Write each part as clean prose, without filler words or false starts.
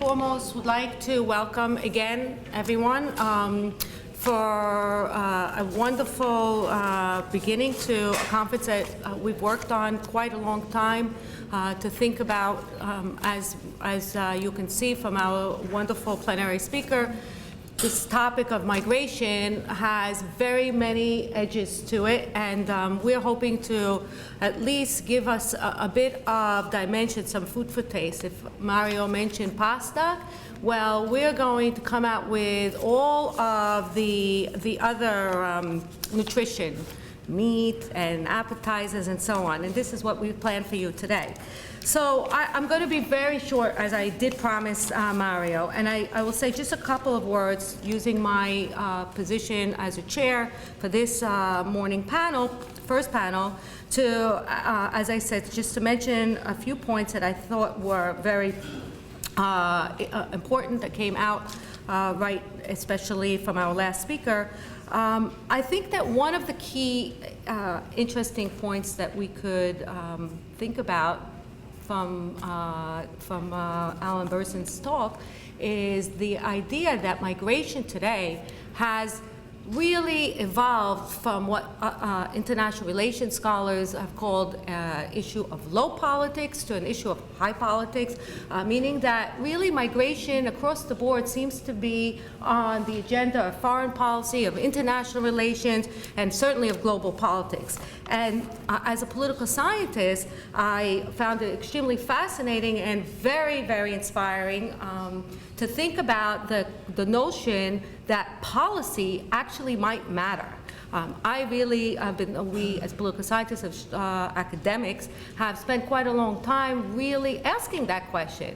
foremost would like to welcome again everyone for a wonderful beginning to a conference that we've worked on quite a long time to think about, as you can see from our wonderful plenary speaker. This topic of migration has very many edges to it, and we're hoping to at least give us a bit of dimension, some food for taste. If Mario mentioned pasta, well, we're going to come out with all of the other nutrition, meat and appetizers and so on, and this is what we planned for you today. So I'm going to be very short, as I did promise Mario, and I will say just a couple of words using my position as a chair for this morning panel, first panel, to, as I said, just to mention a few points that I thought were very important that came out right, especially from our last speaker. I think that one of the key interesting points that we could think about from Alan Berson's talk is the idea that migration today has really evolved from what international relations scholars have called an issue of low politics to an issue of high politics, meaning that really migration across the board seems to be on the agenda of foreign policy, of international relations, and certainly of global politics. And as a political scientist, I found it extremely fascinating and very, very inspiring to think about the notion that policy actually might matter. I really have been, we as political scientists, academics, have spent quite a long time really asking that question.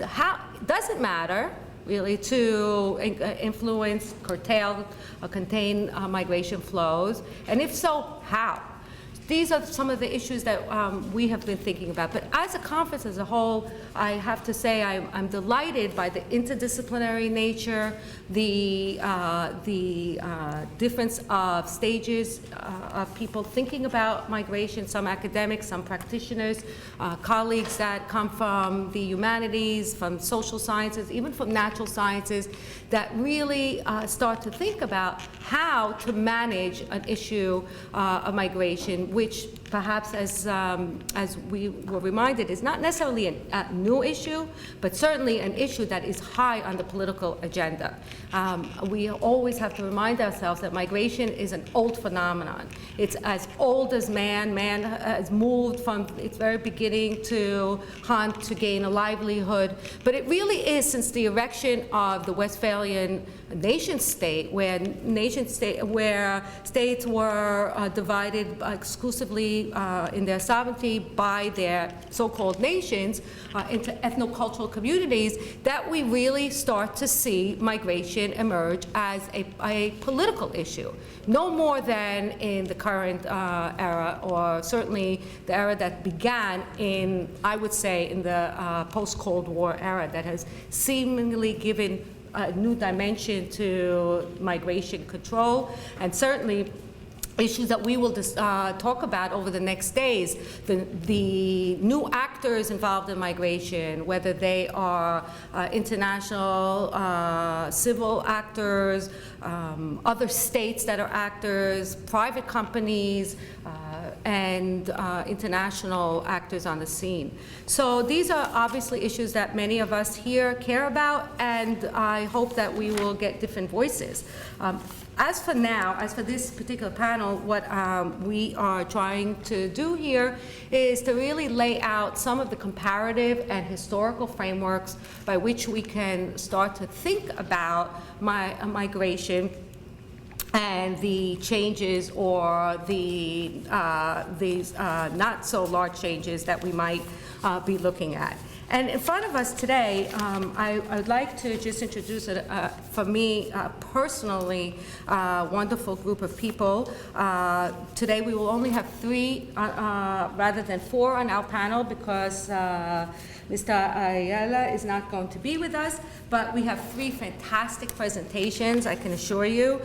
How does it matter really to influence, curtail, or contain migration flows? And if so, how? These are some of the issues that we have been thinking about. But as a conference as a whole, I have to say I'm delighted by the interdisciplinary nature, the difference of stages of people thinking about migration, some academics, some practitioners, colleagues that come from the humanities, from social sciences, even from natural sciences, that really start to think about how to manage an issue of migration, which perhaps, as we were reminded, is not necessarily a new issue, but certainly an issue that is high on the political agenda. We always have to remind ourselves that migration is an old phenomenon. It's as old as man. Man has moved from its very beginning to hunt, to gain a livelihood. But it really is since the erection of the Westphalian nation-state, where states were divided exclusively in their sovereignty by their so-called nations into ethno-cultural communities, that we really start to see migration emerge as a political issue, no more than in the current era, or certainly the era that began in, I would say, in the post-Cold War era, that has seemingly given a new dimension to migration control, and certainly issues that we will talk about over the next days, the new actors involved in migration, whether they are international civil actors, other states that are actors, private companies, and international actors on the scene. So these are obviously issues that many of us here care about, and I hope that we will get different voices. As for now, as for this particular panel, what we are trying to do here is to really lay out some of the comparative and historical frameworks by which we can start to think about migration and the changes, or these not so large changes that we might be looking at. And in front of us today, I would like to just introduce, for me personally, a wonderful group of people. Today we will only have 3 rather than 4 on our panel, because Mr. Ayala is not going to be with us, but we have 3 fantastic presentations, I can assure you.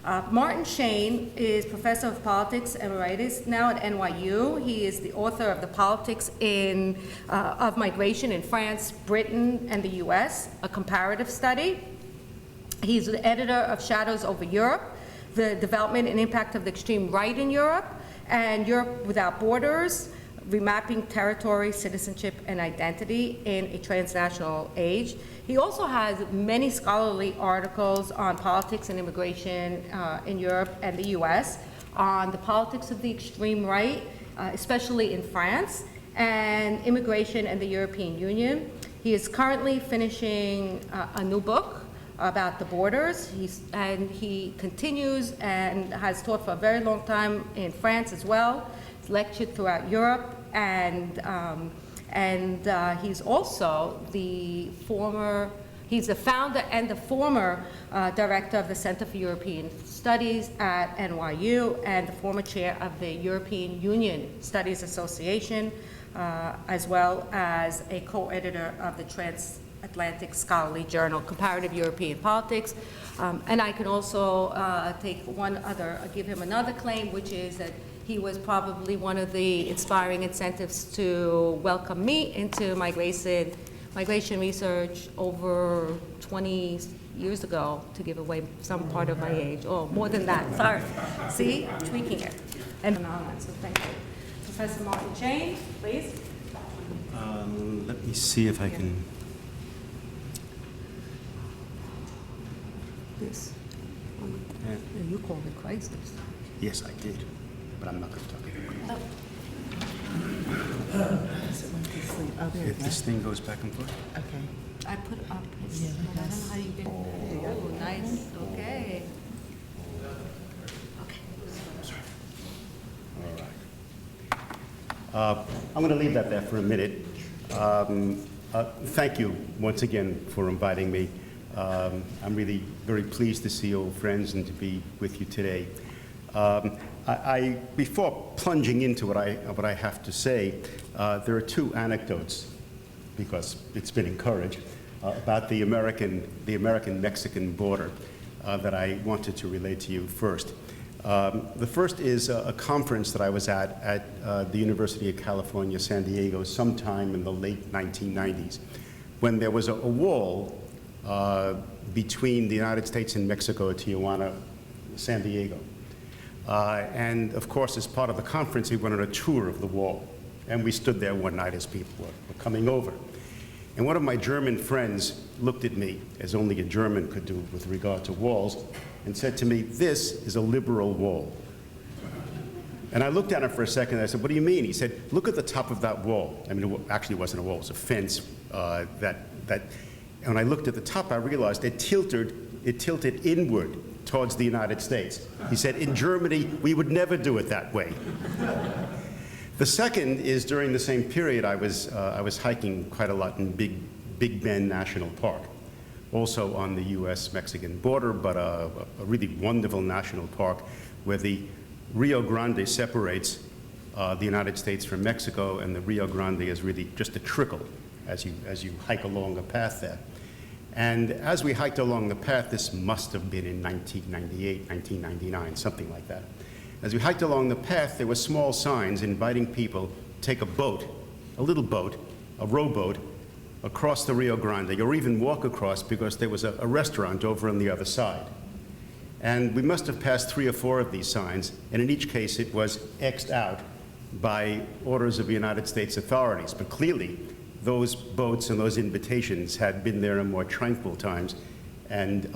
Martin Schain is professor of politics emeritus now at NYU. He is the author of The Politics of Migration in France, Britain, and the US, a comparative study. He's the editor of Shadows Over Europe, The Development and Impact of the Extreme Right in Europe, and Europe Without Borders, Remapping Territory, Citizenship, and Identity in a Transnational Age. He also has many scholarly articles on politics and immigration in Europe and the US, on the politics of the extreme right, especially in France, and immigration and the European Union. He is currently finishing a new book about the borders, and he continues and has taught for a very long time in France as well. He's lectured throughout Europe, and he's also he's the founder and the former director of the Center for European Studies at NYU, and the former chair of the European Union Studies Association, as well as a co-editor of the Transatlantic Scholarly Journal, Comparative European Politics. And I can also give him another claim, which is that he was probably one of the inspiring incentives to welcome me into migration research over 20 years ago, to give away some part of my age, or more than that, sorry. See, tweaking it. And so thank you. Professor Martin Schain, please. Let me see if I can. This. You called it crisis. Yes, I did, but I'm not going to talk about it. If this thing goes back and forth. Okay. I put up his, I don't know how you did. Oh, nice, okay. Okay. All right. I'm going to leave that there for a minute. Thank you once again for inviting me. I'm really very pleased to see old friends and to be with you today. Before plunging into what I have to say, there are two anecdotes, because it's been encouraged, about the American-Mexican border that I wanted to relate to you first. The first is a conference that I was at the University of California, San Diego, sometime in the late 1990s, when there was a wall between the United States and Mexico, Tijuana, San Diego. And of course, as part of the conference, we went on a tour of the wall. And we stood there one night as people were coming over. And one of my German friends looked at me, as only a German could do with regard to walls, and said to me, "This is a liberal wall." And I looked at him for a second, and I said, "What do you mean?" He said, "Look at the top of that wall." I mean, it actually wasn't a wall, it was a fence and when I looked at the top, I realized it tilted inward towards the United States. He said, "In Germany, we would never do it that way." The second is during the same period, I was hiking quite a lot in Big Bend National Park, also on the U.S.-Mexican border, but a really wonderful national park where the Rio Grande separates the United States from Mexico, and the Rio Grande is really just a trickle as you hike along a path there. And as we hiked along the path, this must have been in 1998, 1999, something like that. As we hiked along the path, there were small signs inviting people to take a boat, a little boat, a rowboat, across the Rio Grande, or even walk across, because there was a restaurant over on the other side. And we must have passed 3 or 4 of these signs, and in each case it was X'd out by orders of the United States authorities. But clearly, those boats and those invitations had been there in more tranquil times, and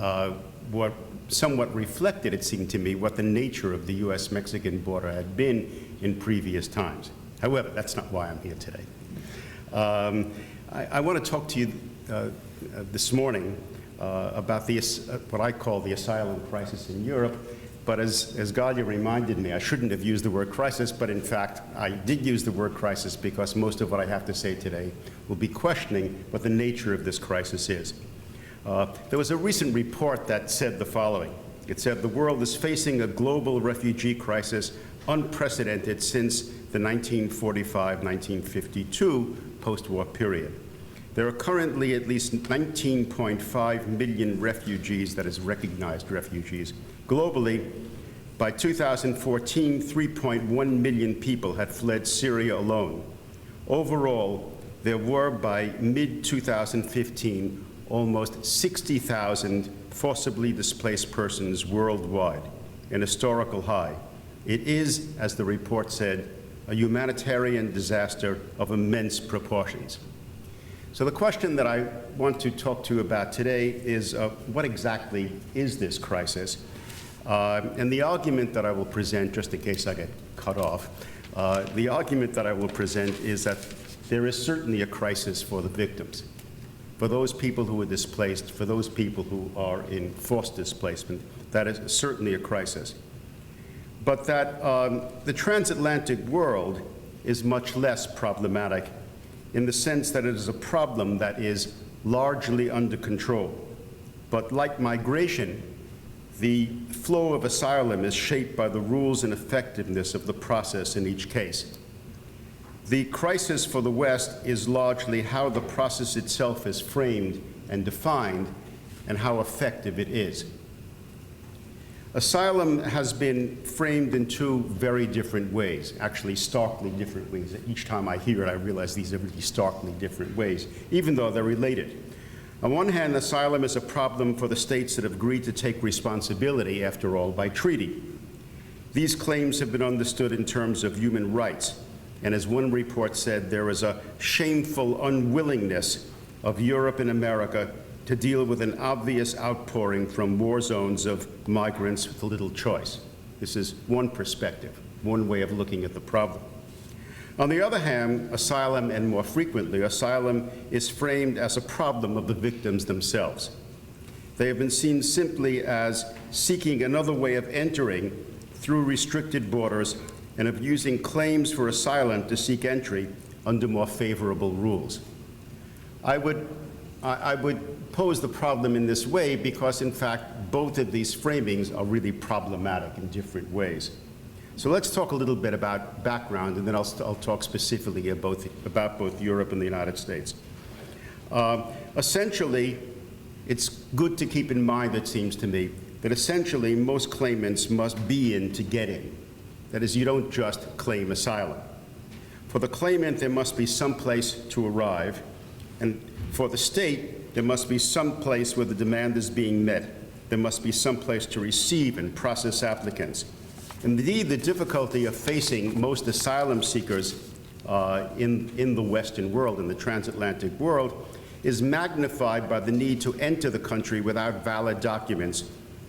what somewhat reflected, it seemed to me, what the nature of the U.S.-Mexican border had been in previous times. However, that's not why I'm here today. I want to talk to you this morning about what I call the asylum crisis in Europe, but as Galia reminded me, I shouldn't have used the word crisis, but in fact, I did use the word crisis because most of what I have to say today will be questioning what the nature of this crisis is. There was a recent report that said the following. It said, "The world is facing a global refugee crisis unprecedented since the 1945-1952 post-war period. There are currently at least 19.5 million refugees, that is recognized refugees, Globally, by 2014, 3.1 million people had fled Syria alone. Overall, there were, by mid-2015, almost 60,000 forcibly displaced persons worldwide, an historical high. It is, as the report said, a humanitarian disaster of immense proportions. So the question that I want to talk to you about today is what exactly is this crisis? And the argument that I will present, just in case I get cut off, the argument that I will present is that there is certainly a crisis for the victims, for those people who are displaced, for those people who are in forced displacement. That is certainly a crisis. But that the transatlantic world is much less problematic in the sense that it is a problem that is largely under control. But like migration, the flow of asylum is shaped by the rules and effectiveness of the process in each case. The crisis for the West is largely how the process itself is framed and defined and how effective it is. Asylum has been framed in two very different ways, actually starkly different ways. Each time I hear it, I realize these are really starkly different ways, even though they're related. On one hand, asylum is a problem for the states that have agreed to take responsibility, after all, by treaty. These claims have been understood in terms of human rights, and as one report said, there is a shameful unwillingness of Europe and America to deal with an obvious outpouring from war zones of migrants with little choice. This is one perspective, one way of looking at the problem. On the other hand, asylum, and more frequently, asylum is framed as a problem of the victims themselves. They have been seen simply as seeking another way of entering through restricted borders and of using claims for asylum to seek entry under more favorable rules. I would pose the problem in this way because, in fact, both of these framings are really problematic in different ways. So let's talk a little bit about background, and then I'll talk specifically about both Europe and the United States. Essentially, it's good to keep in mind, it seems to me, that essentially most claimants must be in to get in. That is, you don't just claim asylum. For the claimant, there must be some place to arrive, and for the state, there must be some place where the demand is being met. There must be some place to receive and process applicants. Indeed, the difficulty of facing most asylum seekers in the Western world, in the transatlantic world, is magnified by the need to enter the country without valid documents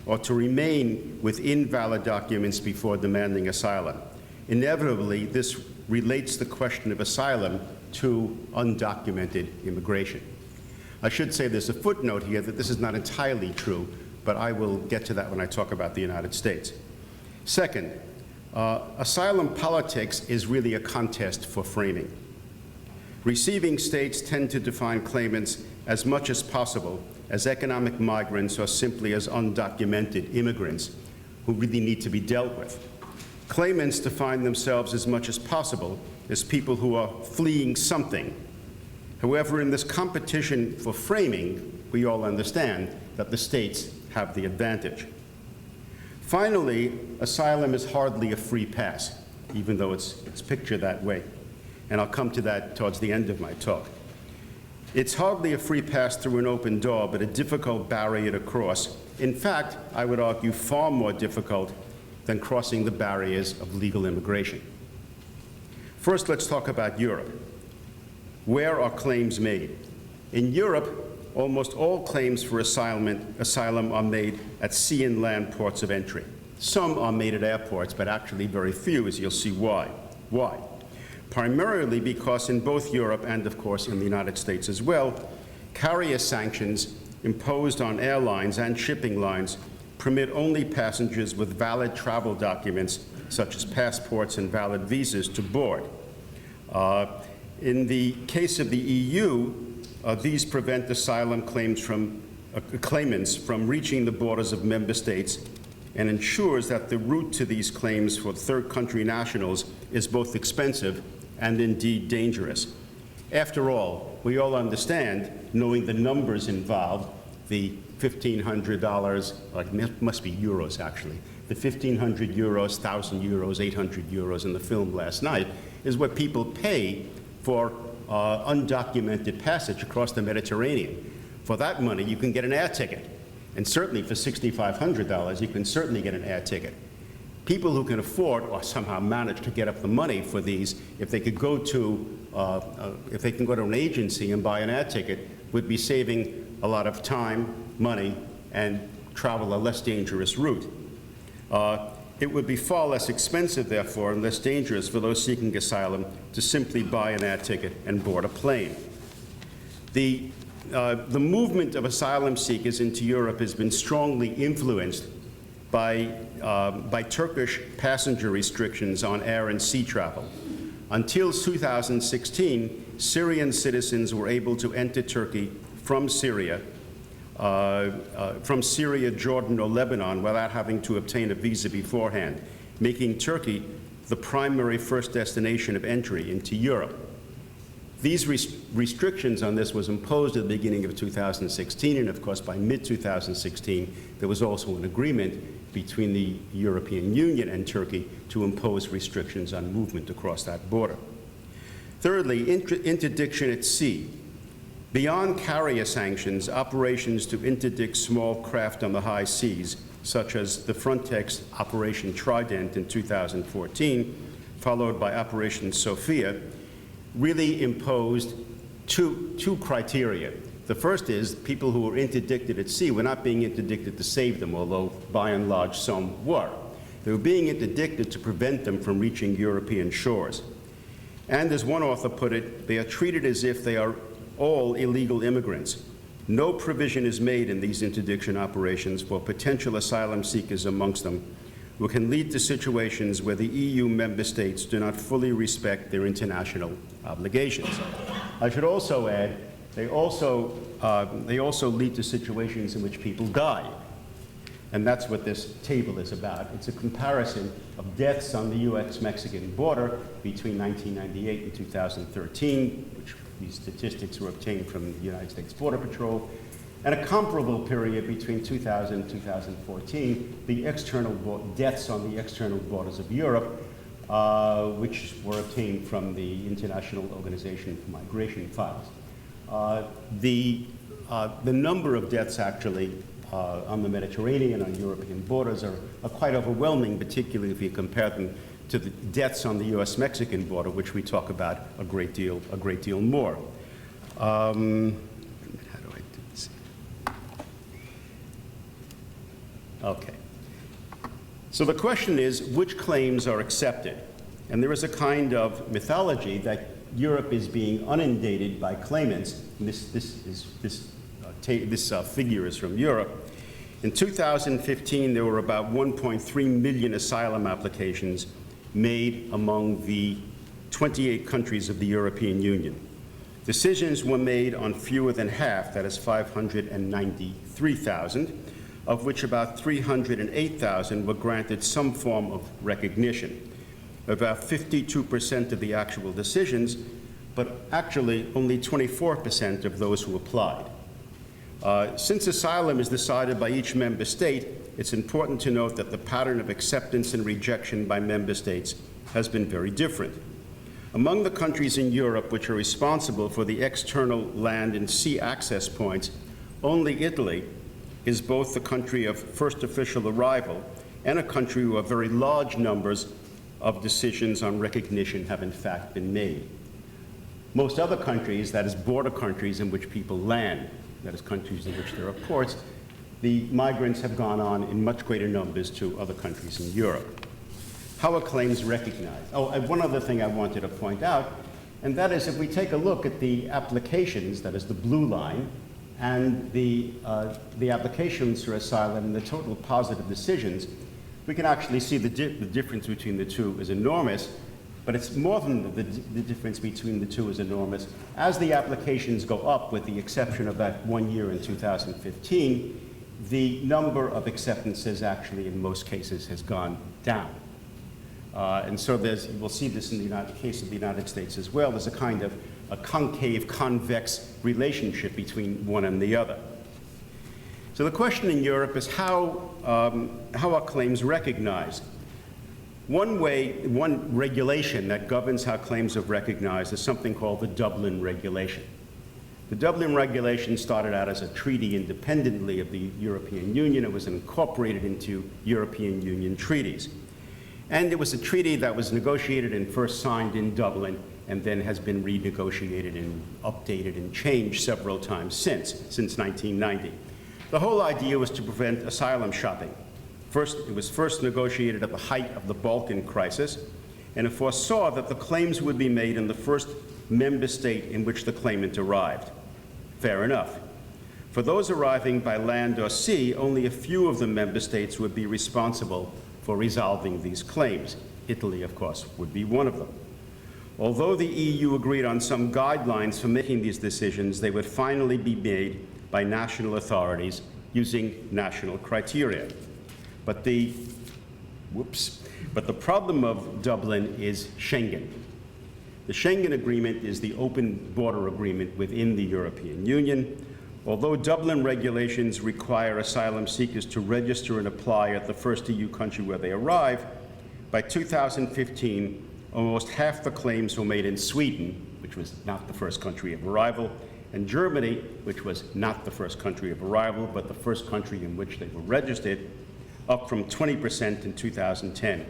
or to remain with invalid documents before demanding asylum. Inevitably, this relates the question of asylum to undocumented immigration. I should say there's a footnote here that this is not entirely true, but I will get to that when I talk about the United States. Second, asylum politics is really a contest for framing. Receiving states tend to define claimants as much as possible as economic migrants or simply as undocumented immigrants who really need to be dealt with. Claimants define themselves as much as possible as people who are fleeing something. However, in this competition for framing, we all understand that the states have the advantage. Finally, asylum is hardly a free pass, even though it's pictured that way. And I'll come to that towards the end of my talk. It's hardly a free pass through an open door, but a difficult barrier to cross. In fact, I would argue far more difficult than crossing the barriers of legal immigration. First, let's talk about Europe. Where are claims made? In Europe, almost all claims for asylum are made at sea and land ports of entry. Some are made at airports, but actually very few, as you'll see why. Why? Primarily because in both Europe and, of course, in the United States as well, carrier sanctions imposed on airlines and shipping lines permit only passengers with valid travel documents, such as passports and valid visas, to board. In the case of the EU, these prevent asylum claimants from reaching the borders of member states and ensures that the route to these claims for third country nationals is both expensive and indeed dangerous. After all, we all understand, knowing the numbers involved, the $1,500, like must be euros actually, the 1,500 euros, 1,000 euros, 800 euros in the film last night is what people pay for undocumented passage across the Mediterranean. For that money, you can get an air ticket. And certainly for $6,500, you can certainly get an air ticket. People who can afford or somehow manage to get up the money for these, if they could go to, if they can go to an agency and buy an air ticket, would be saving a lot of time, money, and travel a less dangerous route. It would be far less expensive, therefore, and less dangerous for those seeking asylum to simply buy an air ticket and board a plane. The movement of asylum seekers into Europe has been strongly influenced by Turkish passenger restrictions on air and sea travel. Until 2016, Syrian citizens were able to enter Turkey from Syria, Jordan, or Lebanon without having to obtain a visa beforehand, making Turkey the primary first destination of entry into Europe. These restrictions on this was imposed at the beginning of 2016, and of course by mid-2016 there was also an agreement between the European Union and Turkey to impose restrictions on movement across that border. Thirdly, interdiction at sea. Beyond carrier sanctions, operations to interdict small craft on the high seas, such as the Frontex Operation Trident in 2014, followed by Operation Sophia, really imposed two criteria. The first is people who were interdicted at sea were not being interdicted to save them, although by and large some were. They were being interdicted to prevent them from reaching European shores. And as one author put it, they are treated as if they are all illegal immigrants. No provision is made in these interdiction operations for potential asylum seekers amongst them, who can lead to situations where the EU member states do not fully respect their international obligations. I should also add, they also lead to situations in which people die. And that's what this table is about. It's a comparison of deaths on the US-Mexican border between 1998 and 2013, which these statistics were obtained from the United States Border Patrol, and a comparable period between 2000 and 2014, the deaths on the external borders of Europe, which were obtained from the International Organization for Migration Files. The number of deaths actually on the Mediterranean, on European borders, are quite overwhelming, particularly if you compare them to the deaths on the US-Mexican border, which we talk about a great deal more. How do I do this? Okay. So the question is, which claims are accepted? And there is a kind of mythology that Europe is being inundated by claimants. This figure is from Europe. In 2015, there were about 1.3 million asylum applications made among the 28 countries of the European Union. Decisions were made on fewer than half, that is 593,000, of which about 308,000 were granted some form of recognition. About 52% of the actual decisions, but actually only 24% of those who applied. Since asylum is decided by each member state, it's important to note that the pattern of acceptance and rejection by member states has been very different. Among the countries in Europe which are responsible for the external land and sea access points, only Italy is both the country of first official arrival and a country where very large numbers of decisions on recognition have in fact been made. Most other countries, that is border countries in which people land, that is countries in which there are ports, the migrants have gone on in much greater numbers to other countries in Europe. How are claims recognized? Oh, and one other thing I wanted to point out, and that is if we take a look at the applications, that is the blue line, and the applications for asylum and the total positive decisions, we can actually see the difference between the two is enormous, but it's more than the difference between the two is enormous. As the applications go up, with the exception of that 1 year in 2015, the number of acceptances actually in most cases has gone down. And so we'll see this in the case of the United States as well. There's a kind of a concave, convex relationship between one and the other. So the question in Europe is how are claims recognized? One regulation that governs how claims are recognized is something called the Dublin Regulation. The Dublin Regulation started out as a treaty independently of the European Union. It was incorporated into European Union treaties. And it was a treaty that was negotiated and first signed in Dublin and then has been renegotiated and updated and changed several times since 1990. The whole idea was to prevent asylum shopping. It was first negotiated at the height of the Balkan crisis, and it foresaw that the claims would be made in the first member state in which the claimant arrived. Fair enough. For those arriving by land or sea, only a few of the member states would be responsible for resolving these claims. Italy, of course, would be one of them. Although the EU agreed on some guidelines for making these decisions, they would finally be made by national authorities using national criteria. But the problem of Dublin is Schengen. The Schengen Agreement is the open border agreement within the European Union. Although Dublin regulations require asylum seekers to register and apply at the first EU country where they arrive, by 2015, almost half the claims were made in Sweden, which was not the first country of arrival, and Germany, which was not the first country of arrival, but the first country in which they were registered, up from 20% in 2010.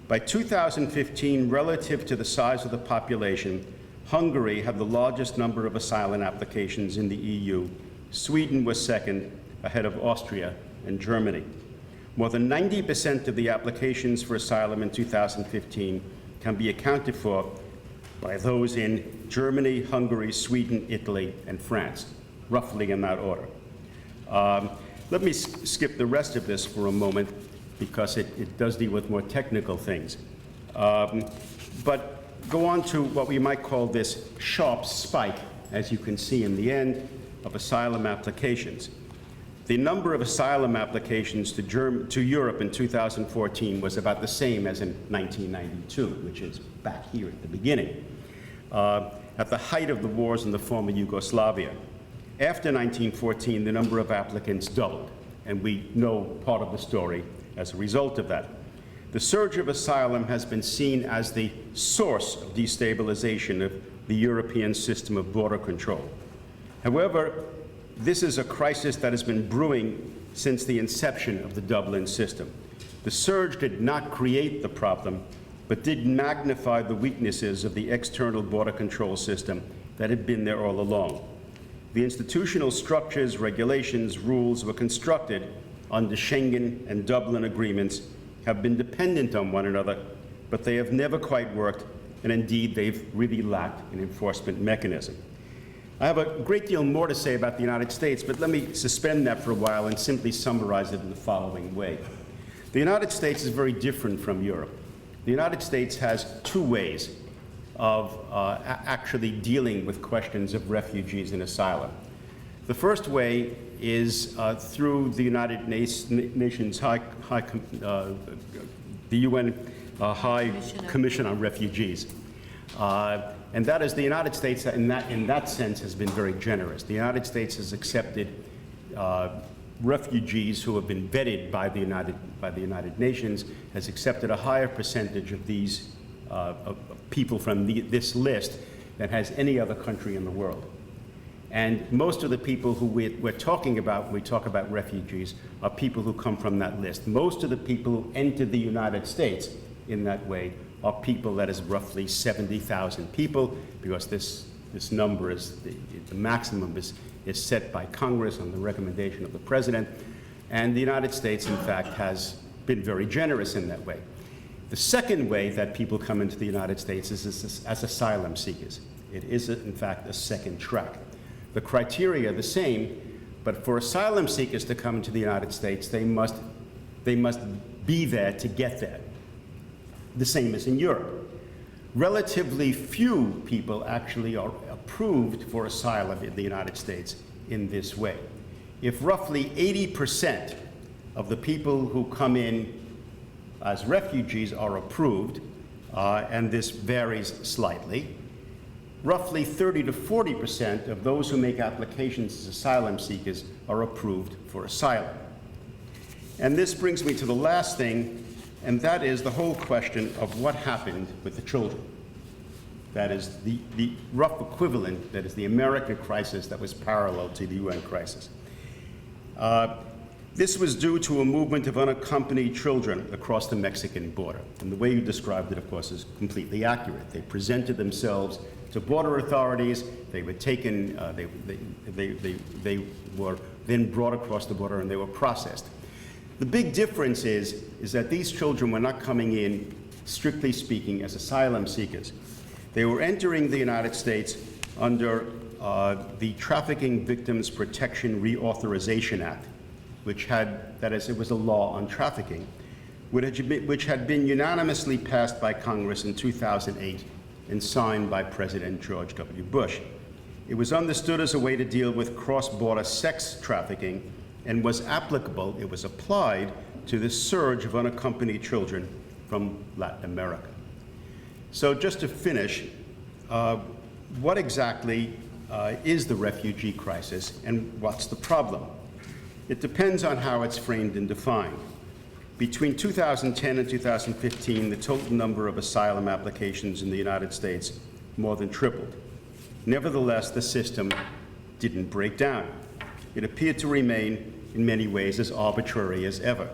By 2015, relative to the size of the population, Hungary had the largest number of asylum applications in the EU. Sweden was second, ahead of Austria and Germany. More than 90% of the applications for asylum in 2015 can be accounted for by those in Germany, Hungary, Sweden, Italy, and France, roughly in that order. Let me skip the rest of this for a moment because it does deal with more technical things. But go on to what we might call this sharp spike, as you can see in the end, of asylum applications. The number of asylum applications to Europe in 2014 was about the same as in 1992, which is back here at the beginning, at the height of the wars in the former Yugoslavia. After 1914, the number of applicants doubled, and we know part of the story as a result of that. The surge of asylum has been seen as the source of destabilization of the European system of border control. However, this is a crisis that has been brewing since the inception of the Dublin system. The surge did not create the problem, but did magnify the weaknesses of the external border control system that had been there all along. The institutional structures, regulations, rules were constructed under Schengen and Dublin agreements have been dependent on one another, but they have never quite worked, and indeed they've really lacked an enforcement mechanism. I have a great deal more to say about the United States, but let me suspend that for a while and simply summarize it in the following way. The United States is very different from Europe. The United States has two ways of actually dealing with questions of refugees and asylum. The first way is through the United Nations the UN High Commission on Refugees. And that is the United States, in that sense, has been very generous. The United States has accepted refugees who have been vetted by the United Nations, has accepted a higher percentage of these people from this list than has any other country in the world. And most of the people who we're talking about when we talk about refugees are people who come from that list. Most of the people who enter the United States in that way are people that is roughly 70,000 people, because this number is, the maximum is set by Congress on the recommendation of the President. And the United States, in fact, has been very generous in that way. The second way that people come into the United States is as asylum seekers. It is, in fact, a second track. The criteria are the same, but for asylum seekers to come into the United States, they must be there to get there. The same as in Europe. Relatively few people actually are approved for asylum in the United States in this way. If roughly 80% of the people who come in as refugees are approved, and this varies slightly, roughly 30 to 40% of those who make applications as asylum seekers are approved for asylum. And this brings me to the last thing, and that is the whole question of what happened with the children. That is the rough equivalent, that is the American crisis that was parallel to the UN crisis. This was due to a movement of unaccompanied children across the Mexican border. And the way you described it, of course, is completely accurate. They presented themselves to border authorities. They were taken, they were then brought across the border and they were processed. The big difference is that these children were not coming in, strictly speaking, as asylum seekers. They were entering the United States under the Trafficking Victims Protection Reauthorization Act, which had, that is, it was a law on trafficking, which had been unanimously passed by Congress in 2008 and signed by President George W. Bush. It was understood as a way to deal with cross-border sex trafficking and was applicable, it was applied to the surge of unaccompanied children from Latin America. So just to finish, what exactly is the refugee crisis and what's the problem? It depends on how it's framed and defined. Between 2010 and 2015, the total number of asylum applications in the United States more than tripled. Nevertheless, the system didn't break down. It appeared to remain, in many ways, as arbitrary as ever.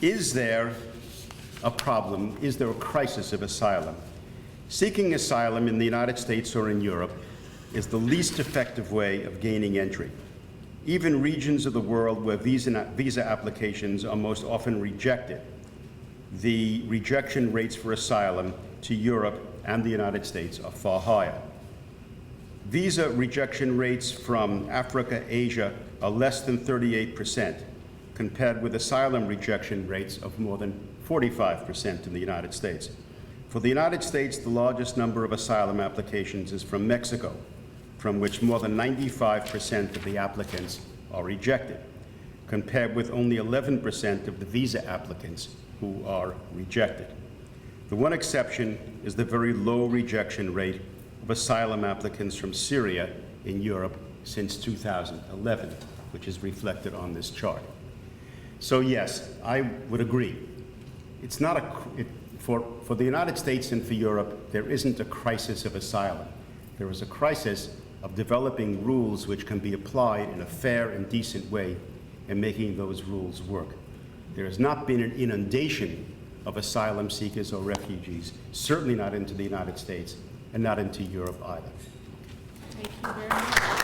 Is there a problem? Is there a crisis of asylum? Seeking asylum in the United States or in Europe is the least effective way of gaining entry. Even regions of the world where visa applications are most often rejected, the rejection rates for asylum to Europe and the United States are far higher. Visa rejection rates from Africa, Asia are less than 38%, compared with asylum rejection rates of more than 45% in the United States. For the United States, the largest number of asylum applications is from Mexico, from which more than 95% of the applicants are rejected, compared with only 11% of the visa applicants who are rejected. The one exception is the very low rejection rate of asylum applicants from Syria in Europe since 2011, which is reflected on this chart. So yes, I would agree. It's not for the United States and for Europe, there isn't a crisis of asylum. There is a crisis of developing rules which can be applied in a fair and decent way and making those rules work. There has not been an inundation of asylum seekers or refugees, certainly not into the United States and not into Europe either. Thank you very much.